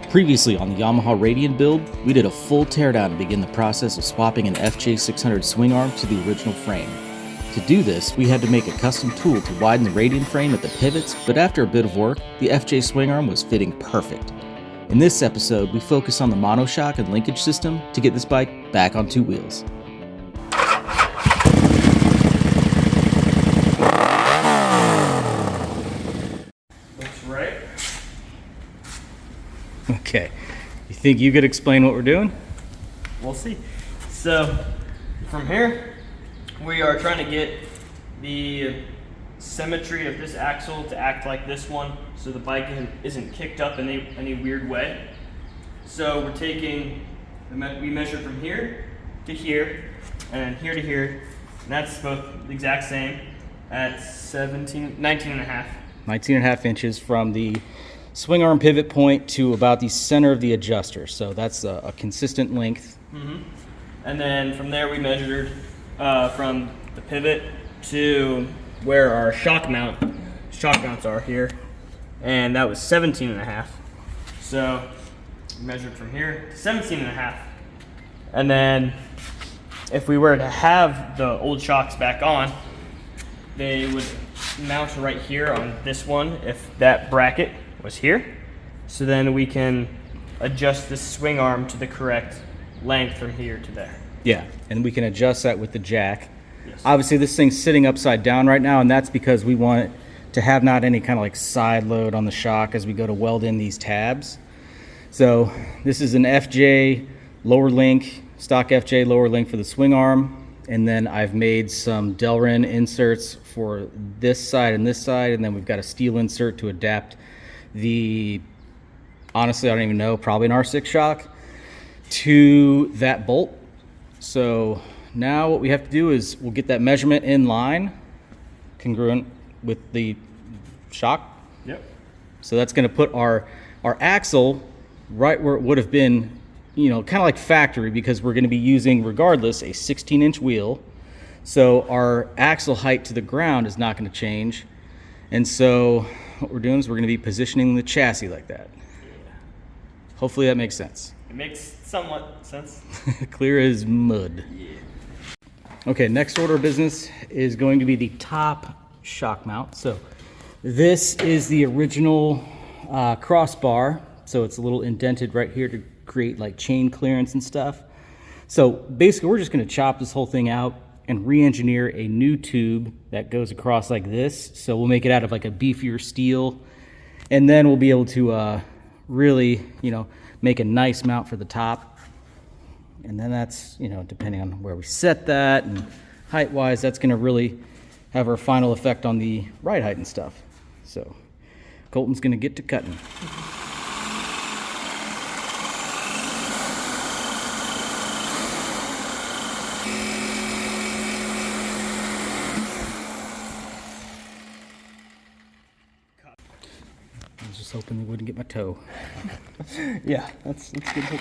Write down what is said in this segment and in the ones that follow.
Previously on the Yamaha Radian build, we did a full teardown to begin the process of swapping an FJ600 swing arm to the original frame. To do this, we had to make a custom tool to widen the Radian frame at the pivots, but after a bit of work, the FJ swing arm was fitting perfect. In this episode, we focus on the Monoshock and linkage system to get this bike back on two wheels. Looks right. Okay, you think you could explain what we're doing? We'll see. So, from here, we are trying to get the symmetry of this axle to act like this one, so the bike isn't kicked up in any weird way. So we're taking, we measure from here to here, and here to here, and that's both the exact same at 19 and a half. 19 and a half inches from the swing arm pivot point to about the center of the adjuster. So that's a consistent length. Mm-hmm. And then from there we measured from the pivot to where our shock mounts are here. And that was 17 and a half. So we measured from here to 17 and a half. And then if we were to have the old shocks back on, they would mount right here on this one if that bracket was here. So then we can adjust the swing arm to the correct length from here to there. Yeah, and we can adjust that with the jack. Yes. Obviously this thing's sitting upside down right now, and that's because we want it to have not any kind of like side load on the shock as we go to weld in these tabs. So this is an FJ lower link, stock FJ lower link for the swing arm, and then I've made some Delrin inserts for this side, and then we've got a steel insert to adapt the, honestly I don't even know, probably an R6 shock to that bolt. So now what we have to do is we'll get that measurement in line, congruent with the shock. Yep. So that's going to put our axle right where it would have been, you know, kind of like factory, because we're going to be using, regardless, a 16-inch wheel. So our axle height to the ground is not going to change. And so what we're doing is we're going to be positioning the chassis like that. Yeah. Hopefully that makes sense. It makes somewhat sense. Clear as mud. Yeah. Okay, next order of business is going to be the top shock mount. So this is the original crossbar. So it's a little indented right here to create like chain clearance and stuff. So basically we're just going to chop this whole thing out and re-engineer a new tube that goes across like this. So we'll make it out of like a beefier steel, and then we'll be able to really, you know, make a nice mount for the top. And then that's, you know, depending on where we set that and height wise, that's going to really have our final effect on the ride height and stuff. So Colton's going to get to cutting. I was just hoping they wouldn't get my toe. Yeah, that's good.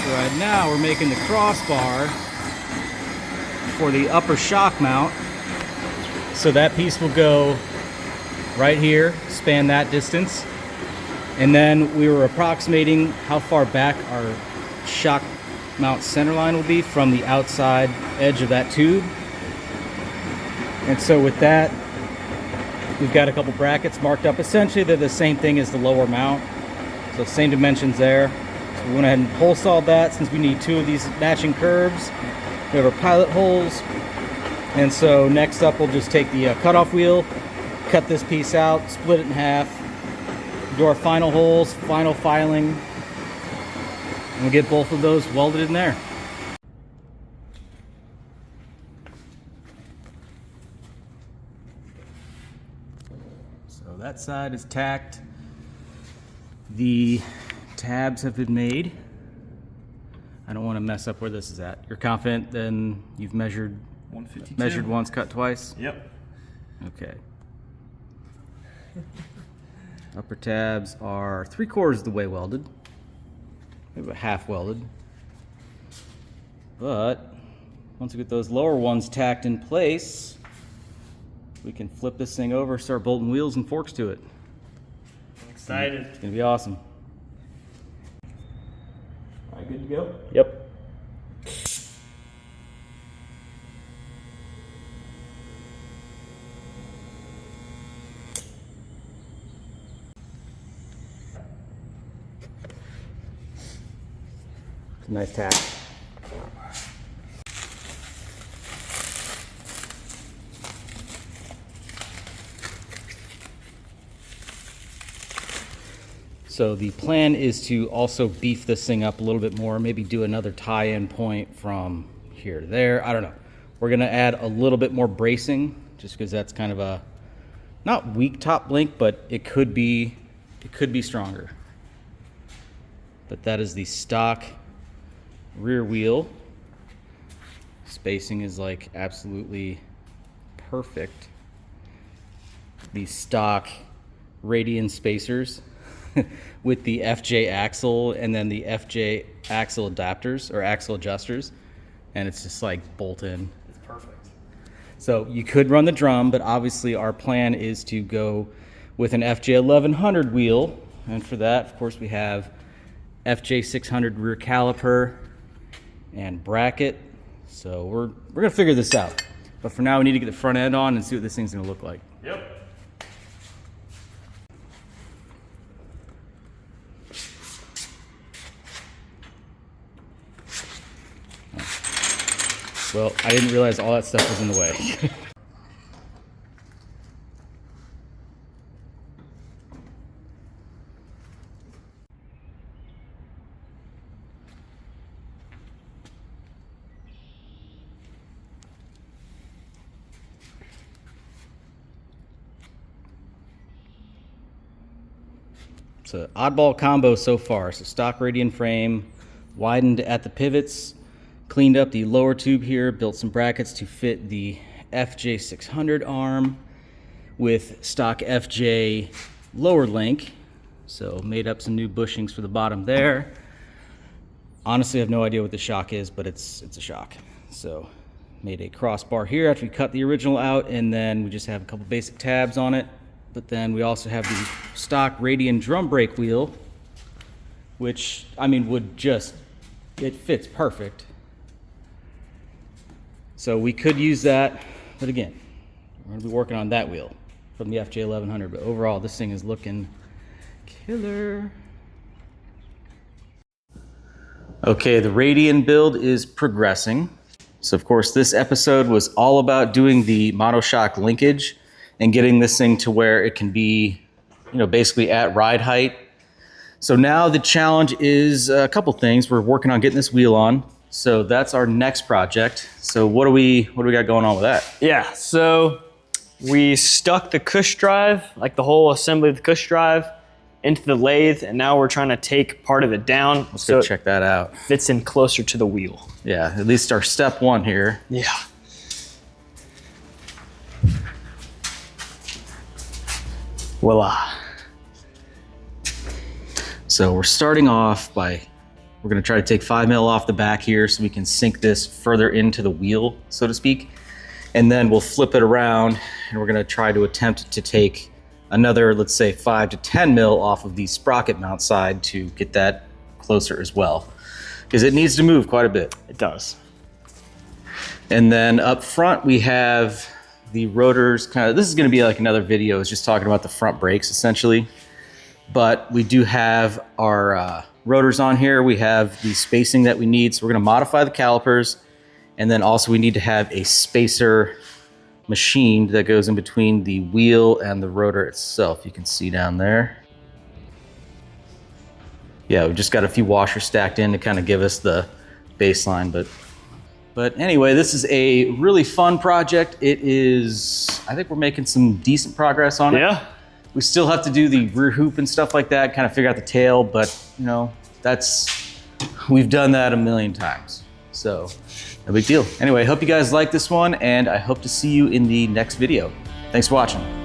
Right now we're making the crossbar for the upper shock mount. So that piece will go right here, span that distance. And then we were approximating how far back our shock mount center line will be from the outside edge of that tube. And so with that, we've got a couple brackets marked up. Essentially they're the same thing as the lower mount. So same dimensions there. We went ahead and hole sawed that since we need two of these matching curves. We have our pilot holes. And so next up we'll just take the cutoff wheel, cut this piece out, split it in half, do our final holes, final filing, and we'll get both of those welded in there. So that side is tacked. The tabs have been made. I don't want to mess up where this is at. You're confident then you've measured 152. Measured once, cut twice? Yep. Okay. Upper tabs are 3/4 of the way welded. Maybe about half welded. But once we get those lower ones tacked in place, we can flip this thing over, start bolting wheels and forks to it. I'm excited. It's gonna be awesome. All right, good to go? Yep. It's a nice tack. So the plan is to also beef this thing up a little bit more, maybe do another tie-in point from here to there. I don't know. We're gonna add a little bit more bracing just because that's kind of a, not weak top link, but it could be stronger. But that is the stock rear wheel. Spacing is like absolutely perfect. The stock Radian spacers with the FJ axle and then the FJ axle adapters or axle adjusters, and it's just like bolt in. It's perfect. So you could run the drum, but obviously our plan is to go with an FJ 1100 wheel, and for that, of course, we have FJ 600 rear caliper and bracket. So we're gonna figure this out. But for now, we need to get the front end on and see what this thing's gonna look like. Yep. Well, I didn't realize all that stuff was in the way. It's an oddball combo so far. So stock Radian frame, widened at the pivots, cleaned up the lower tube here, built some brackets to fit the FJ 600 arm with stock FJ lower link. So made up some new bushings for the bottom there. Honestly, I have no idea what the shock is, but it's a shock. So made a crossbar here after we cut the original out, and then we just have a couple basic tabs on it. But then we also have the stock Radian drum brake wheel, which, I mean, it fits perfect. So we could use that, but again, we're gonna be working on that wheel from the FJ 1100, but overall this thing is looking killer. Okay, the Radian build is progressing. So of course this episode was all about doing the Monoshock linkage and getting this thing to where it can be, basically at ride height. So now the challenge is a couple things. We're working on getting this wheel on. So that's our next project. So what do we got going on with that? Yeah, so we stuck the cush drive, like the whole assembly of the cush drive, into the lathe, and now we're trying to take part of it down. Let's go check that out. It fits in closer to the wheel. Yeah, at least our step one here. Yeah. Voila. So we're starting off by, we're gonna try to take 5 mil off the back here so we can sink this further into the wheel, so to speak. And then we'll flip it around and we're gonna try to attempt to take another, let's say 5 to 10 mil off of the sprocket mount side to get that closer as well. Because it needs to move quite a bit. It does. And then up front we have the rotors, this is gonna be like another video, it's just talking about the front brakes essentially. But we do have our rotors on here. We have the spacing that we need. So we're gonna modify the calipers. And then also we need to have a spacer machined that goes in between the wheel and the rotor itself. You can see down there. Yeah, we've just got a few washers stacked in to kind of give us the baseline. But anyway, this is a really fun project. It is, I think we're making some decent progress on it. Yeah. We still have to do the rear hoop and stuff like that, kind of figure out the tail, but you know, we've done that a million times. So no big deal. Anyway, I hope you guys like this one and I hope to see you in the next video. Thanks for watching.